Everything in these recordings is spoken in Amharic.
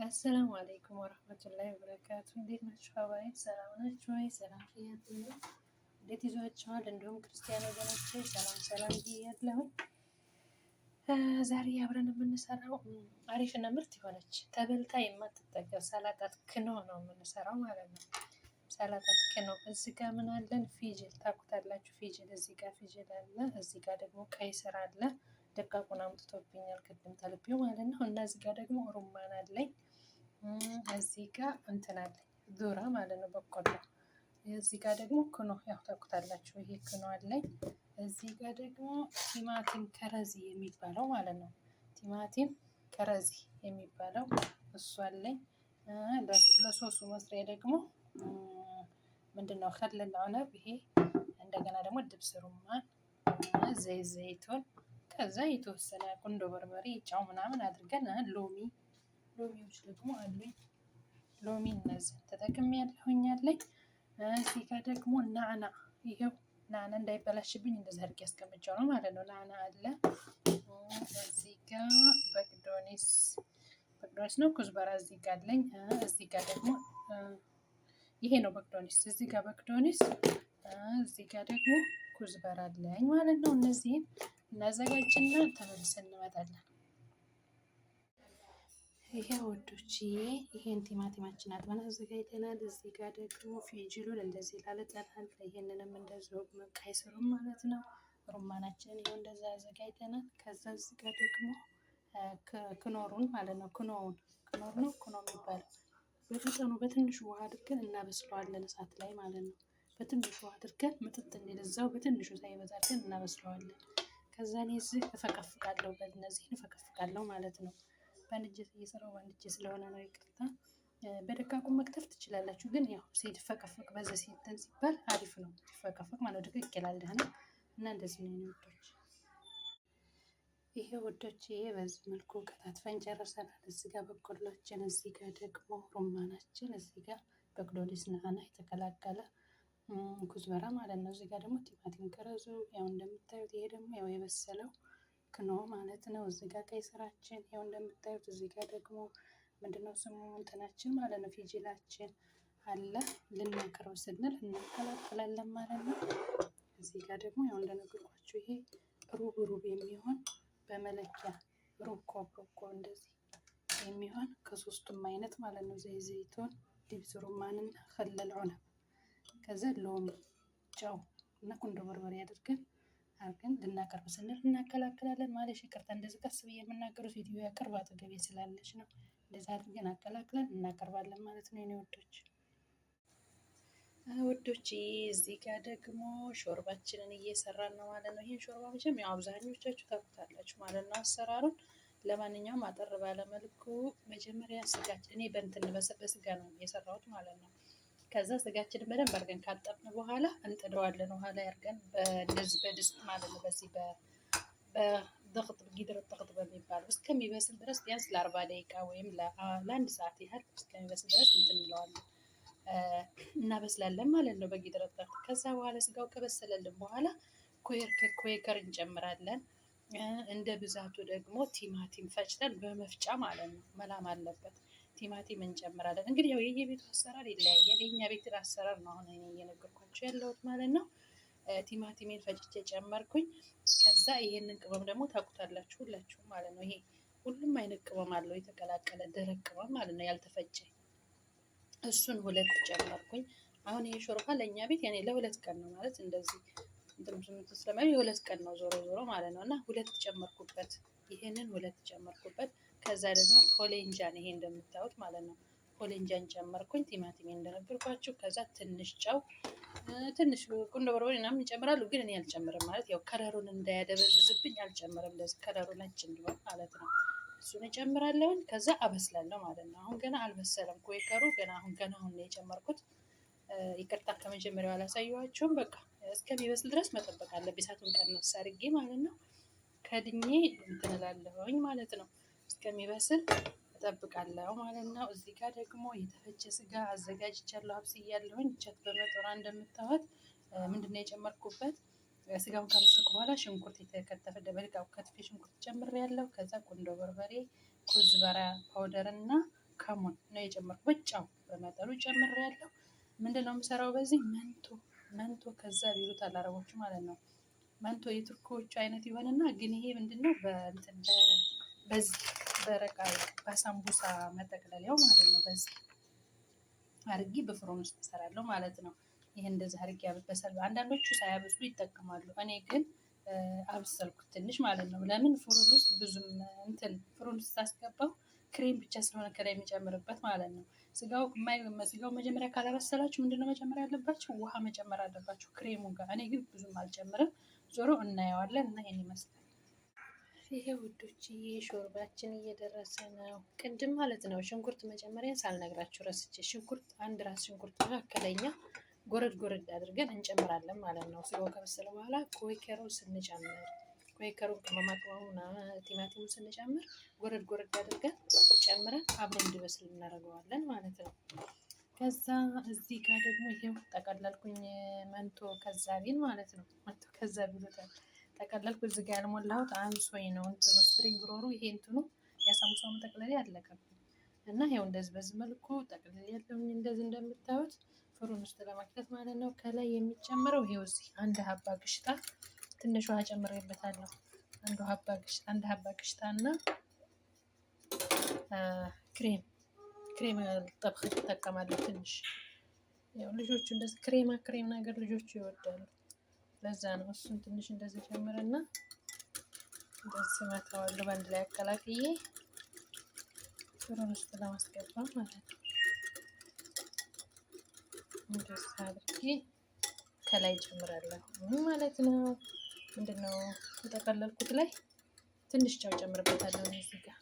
አሰላሙ አለይኩም ወረህመቱላሂ ወበረካቱ። እንዴት ናችሁ? ሀባይ ሰላም ናችሁ ወይ? ሰላም ብያለሁ። እንዴት ይዟችኋል? እንዲሁም ክርስቲያን ወገኖቼ ሰላም ሰላም ብያለሁ። ዛሬ አብረን የምንሰራው አሪፍና ምርጥ የሆነች ተበልታ የማትጠገብ ሰላጣት ክኖ ነው የምንሰራው ማለት ነው። ሰላጣት ክኖ እዚህ ጋር ምን አለን? ፊጅል ታውቁታላችሁ። ፊጅል እዚህ ጋር ፊጅል አለ። እዚህ ጋር ደግሞ ቀይ ስር አለ። ደቃቁን አምጥቶብኛል ቅድም ተልቤው ማለት ነው። እና እዚህ ጋር ደግሞ ሩማን አለኝ። እዚህ ጋር እንትን አለኝ ዙራ ማለት ነው በቆሎ። እዚህ ጋር ደግሞ ክኖ ያው ታውቁታላችሁ። ይሄ ክኖ አለኝ። እዚህ ጋር ደግሞ ቲማቲም ከረዚ የሚባለው ማለት ነው። ቲማቲም ከረዚ የሚባለው እሱ አለኝ። ለሶሱ መስሪያ ደግሞ ምንድነው ከለል ዐነብ ይሄ። እንደገና ደግሞ ድብስ ሩማን፣ ዘይቱን፣ ከዛ የተወሰነ ቁንዶ በርበሬ፣ ጫው ምናምን አድርገን ሎሚዎች ደግሞ አሉኝ። ሎሚ እነዚህ ተጠቅሜ ያለሁኛለኝ። እዚህ ጋር ደግሞ ናዕና፣ ይሄው ናዕና እንዳይበላሽብኝ እንደዚህ አድርጌ ያስቀምጫው ነው ማለት ነው። ናዕና አለ። እዚህ ጋር በቅዶኒስ ነው ኩዝበራ እዚህ ጋር አለኝ። እዚህ ጋር ደግሞ ይሄ ነው በቅዶኒስ። እዚህ ጋር በቅዶኒስ፣ እዚህ ጋር ደግሞ ኩዝበራ አለኝ ማለት ነው። እነዚህን እናዘጋጅና ተመልሰን እንመጣለን። ይሄ ወዶች ይሄን ቲማቲማችን አጥበን አዘጋጅተናል። እዚህ ጋር ደግሞ ፊጅሉን እንደዚህ ላልጠናል። ይሄንንም እንደዚሁ ቀይ ስሩን ማለት ነው። ሩማናችንን ይሄው እንደዛ አዘጋጅተናል። ከዛ እዚህ ጋር ደግሞ ክኖሩን ማለት ነው። ክኖር የሚባለው በመጠኑ በትንሹ ውሃ አድርገን እናበስለዋለን እሳት ላይ ማለት ነው። በትንሹ ውሃ አድርገን ምጥጥ እንዲል እዛው በትንሹ ሳይበዛ አድርገን እናበስለዋለን። ከዛ እኔ እዚህ እፈቀፍቃለሁ፣ በእነዚህን እፈቀፍቃለሁ ማለት ነው። በአንድ እጄ እየሰራሁ በአንድ እጄ ስለሆነ ነው ይቅርታ። በደቃቁ መክተፍ ትችላላችሁ፣ ግን ያው ሲፈቀፈቅ በዚህ ሲንተን ሲባል አሪፍ ነው። ሲፈቀፈቅ ማለት ድቅቅ ይላል ደህና እና እንደዚህ ነው ወዶች። ይሄ ወዶች በዚህ መልኩ ከታትፈን ጨርሰናል። እዚህ ጋር በቆሏችን፣ እዚህ ጋር ደግሞ ሩማናችን፣ እዚህ ጋር በቅዶኒስ ናዕና የተቀላቀለ ኩዝበራ ማለት ነው። እዚህ ጋር ደግሞ ቲማቲም ከረዙ ያው እንደምታዩት። ይሄ ደግሞ ያው የበሰለው ክኖ ማለት ነው። እዚህ ጋር ቀይ ስራችን ያው እንደምታዩት። እዚህ ጋር ደግሞ ምንድነው ስሙ እንትናችን ማለት ነው ፊጅላችን አለ። ልናቀርብ ስንል እናቀላቅላለን ማለት ነው። እዚህ ጋር ደግሞ ያው እንደነገርኳችሁ ይሄ ሩብ የሚሆን በመለኪያ ሩብ ኮብ እንደዚህ የሚሆን ከሶስቱም አይነት ማለት ነው። ዘይቱን፣ ድብስ ሩማንና ከለል ዐነብ፣ ከዛ ሎሚ፣ ጨው እና ቁንዶ በርበሬ አድርገን ልናቀርብ ስንል እናቀላቅላለን ማለት። ይቅርታ እንደዚህ ቀስ ብዬ የምናገረው ቪዲዮ ያቀርብ አጠገቤ ስላለች ነው። እንደዛ አድርገን አቀላቅለን እናቀርባለን ማለት ነው። የኔ ወዶች እዚህ ጋር ደግሞ ሾርባችንን እየሰራን ነው ማለት ነው። ይህን ሾርባ መቼም ያው አብዛኞቻችሁ ታውቁታላችሁ ማለት ነው አሰራሩን። ለማንኛውም አጠር ባለመልኩ መጀመሪያ ስጋችን እኔ በስጋ ነው የሰራሁት ማለት ነው። ከዛ ስጋችንን በደንብ አድርገን ካጠብን በኋላ እንጥደዋለን ውሃ ላይ አድርገን እንደዚህ በድስት ማለት ነው። በዚህ በድቅት ጊድር ድቅት በሚባለው እስከሚበስል ድረስ ቢያንስ ለ40 ደቂቃ ወይም ለአንድ ሰዓት ያህል እስከሚበስል ድረስ እንትን እንለዋለን እናበስላለን ማለት ነው በጊድር ድቅት። ከዛ በኋላ ስጋው ከበሰለልን በኋላ ኩዌከር እንጨምራለን። እንደ ብዛቱ ደግሞ ቲማቲም ፈጭተን በመፍጫ ማለት ነው መላም አለበት። ቲማቲም እንጨምራለን። እንግዲህ ያው የየቤቱ አሰራር ይለያያል። የኛ ቤት አሰራር ነው አሁን እኔ እየነገርኳችሁ ያለሁት ማለት ነው። ቲማቲሜን ፈጭቼ ጨመርኩኝ። ከዛ ይሄንን ቅመም ደግሞ ታውቁታላችሁ ሁላችሁም ማለት ነው። ይሄ ሁሉም አይነት ቅመም አለው የተቀላቀለ ደረቅ ቅመም ማለት ነው ያልተፈጨ። እሱን 2 ጨመርኩኝ። አሁን ይሄ ሾርባ ለእኛ ቤት ያኔ ለ2 ቀን ነው ማለት እንደዚህ ስለማለት የ2 ቀን ነው ዞሮ ማለት ነው። እና 2 ጨመርኩበት። ይሄንን 2 ጨመርኩበት። ከዛ ደግሞ ሆሌንጃን ይሄ እንደምታዩት ማለት ነው ሆሌንጃን ጨመርኩኝ። ቲማቲሜን እንደነገርኳችሁ። ከዛ ትንሽ ጨው፣ ትንሽ ቁንዶ በርበሬ ምናምን ይጨምራሉ፣ ግን እኔ አልጨምርም ማለት ያው ከለሩን እንዳያደበዝዝብኝ አልጨምርም። ለዚህ ከለሩ ነጭ እንዲሆን ማለት ነው። እሱን እጨምራለሁ። ከዛ አበስላለሁ ማለት ነው። አሁን ገና አልበሰለም ኩዌከሩ ገና አሁን ነው የጨመርኩት። ይቅርታ ከመጀመሪያው አላሳየኋችሁም። በቃ እስከሚበስል ድረስ መጠበቅ አለብኝ። እሳቱን ቀነስ አድርጌ ማለት ነው ከድኜ እንትን እላለሁኝ ማለት ነው። እስከሚበስል እጠብቃለሁ ማለት ነው። እዚህ ጋር ደግሞ የተፈጨ ስጋ አዘጋጅቻለሁ፣ አብስያለሁኝ። እቻት በመጦራ እንደምታዩት ምንድነው የጨመርኩበት ስጋውን ካበሰልኩ በኋላ ሽንኩርት የተከተፈ ደበልቃው ከትፌ ሽንኩርት ጨምሬያለሁ። ከዛ ቁንዶ በርበሬ፣ ኩዝበራ ፓውደር እና ከሙን ነው የጨመርኩ። ብቻው በመጠኑ ጨምሬያለሁ። ምንድነው የምሰራው በዚህ መንቶ ከዛ ቢሉታል አረቦቹ ማለት ነው። መንቶ የቱርኮቹ አይነት ይሆንና ግን ይሄ ምንድነው በእንትን በዚህ በረቃ በሳምቡሳ መጠቅለያው ማለት ነው። በዚህ አርጊ በፍሮን ውስጥ እሰራለሁ ማለት ነው። ይሄ እንደዚህ አርጊ ያበሰል። አንዳንዶቹ ሳያበስሉ ይጠቀማሉ። እኔ ግን አብሰልኩት ትንሽ ማለት ነው። ለምን ፍሩን ውስጥ ብዙም እንትን ፍሩን ውስጥ ታስገባው ክሬም ብቻ ስለሆነ ከላይ የሚጨምርበት ማለት ነው። ስጋው መጀመሪያ ካላበሰላችሁ ምንድነው መጨመር ያለባችሁ? ውሃ መጨመር አለባችሁ ክሬሙ ጋር። እኔ ግን ብዙም አልጨምርም። ዞሮ እናየዋለን እና ይሄን ይመስላል። ይሄ ውዶችዬ ሾርባችን እየደረሰ ነው። ቅድም ማለት ነው ሽንኩርት መጀመሪያ ሳልነግራችሁ ረስቼ፣ ሽንኩርት አንድ ራስ ሽንኩርት መካከለኛ ጎረድ ጎረድ አድርገን እንጨምራለን ማለት ነው። ስጋው ከበሰለ በኋላ ኮይከሩን ስንጨምር ኮይከሩን ቅመማ ቅመሙና ቲማቲሙን ስንጨምር ጎረድ ጎረድ አድርገን ጨምረን አብሮ እንዲበስል እናደርገዋለን ማለት ነው። ከዛ እዚህ ጋር ደግሞ ይሄው ጠቀለልኩኝ መንቶ ከዛቢን ማለት ነው። መንቶ ከዛቢን ጠቀለልኩ። እዚህ ጋር ያልሞላሁት አንሶኝ ነው እንትኑ ስፕሪንግ ሮሉ ይሄ እንትኑ ያሳሙሳው መጠቅለያ አለቀብኝ እና ይሄው እንደዚህ በዚህ መልኩ ጠቅልል ያለውኝ እንደዚህ እንደምታዩት ፍሩን ውስጥ ለማክተት ማለት ነው። ከላይ የሚጨምረው ይሄው እዚህ አንድ ሀባ ግሽጣ ትንሽ ውሃ ጨምሬበታለሁ። አንድ ሀባ ግሽጣ እና ክሬም ጠብخ እጠቀማለሁ ትንሽ። ያው ልጆቹ እንደዚህ ክሬም ነገር ልጆቹ ይወዳሉ። ለዛ ነው እሱን ትንሽ እንደዚህ ጨምርና እንደዚህ መተዋለሁ በአንድ ላይ አቀላቅዬ ፍሩን ውስጥ ለማስገባት ማለት ነው። እንደዚህ አድርጌ ከላይ ጨምራለሁ ማለት ነው። ምንድነው የተጠቀለልኩት ላይ ትንሽ ጨው ጨምርበታለሁ እዚህ ጋር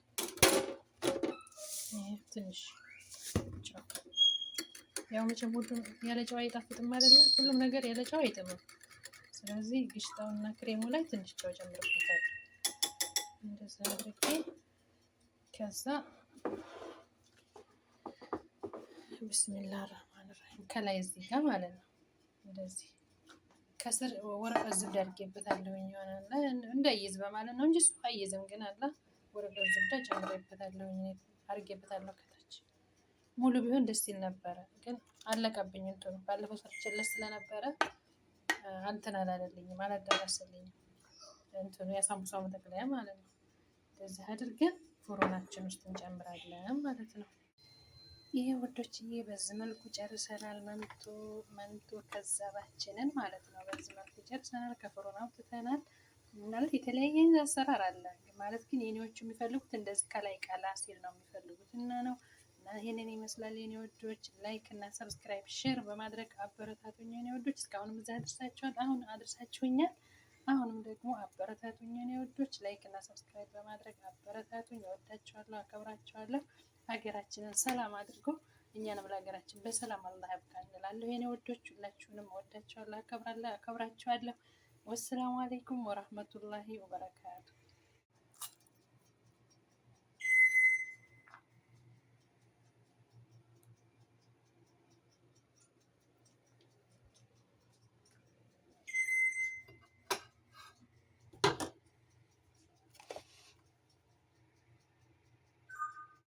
ትንሽ ጨው። ያው መቼም ሁሉም ያለ ጨው አይጣፍጥም አይደለም፣ ሁሉም ነገር ያለ ጨው አይጥምም። ስለዚህ ግሽጣውና ክሬሙ ላይ ትንሽ ጨው ጨምርበታለሁ እንደዚህ አድርጌ ከዛ ቢስሚላህ ራህማን ራሂም ከላይ እዚህ ጋር ማለት ነው እንደዚህ ከስር ወረቀት ዝብዳ አድርጌበታለሁ። ይሆናል እንዳይይዝ በማለት ነው እንጂ እሱ አይይዝም። ግን አላ ወረቀት ዝብዳ ጨምሬበታለሁ አድርጌበታለሁ። ከታች ሙሉ ቢሆን ደስ ይል ነበረ፣ ግን አለቀብኝ። እንትኑ ባለፈው ሰርቼለት ስለነበረ እንትን አላለልኝም፣ አላደረሰልኝም። እንትኑ የሳምቡሳው መጠቅለያ ማለት ነው። እንደዚህ አድርገን ፍሩናችን ውስጥ እንጨምራለን ማለት ነው። ይሄ ወዶችዬ በዚህ መልኩ ጨርሰናል። መንቶ ከዛባችንን ማለት ነው። በዚህ መልኩ ጨርሰናል። ከፍሩን አውጥተናል። ማለት የተለያየ አሰራር አለ ማለት ግን የኔዎቹ የሚፈልጉት እንደዚህ ከላይ ቀላ ሲል ነው የሚፈልጉት እና ነው። እና ይሄንን ይመስላል የኔ ወዶች። ላይክ እና ሰብስክራይብ ሼር በማድረግ አበረታቱኝ የኔ ወዶች። እስካሁንም እዛ አድርሳችኋል፣ አሁን አድርሳችሁኛል። አሁንም ደግሞ አበረታቱኝ የኔ ወዶች። ላይክ እና ሰብስክራይብ በማድረግ አበረታቱኝ። እወዳችኋለሁ፣ አከብራችኋለሁ። ሀገራችንን ሰላም አድርጎ እኛንም ለሀገራችን በሰላም አላህ ያብቃን እንላለሁ የኔ ወዶች። ሁላችሁንም እወዳችኋለሁ፣ አከብራችኋለሁ። ወሰላሙ አለይኩም ወራህመቱላሂ ወበረካቱ።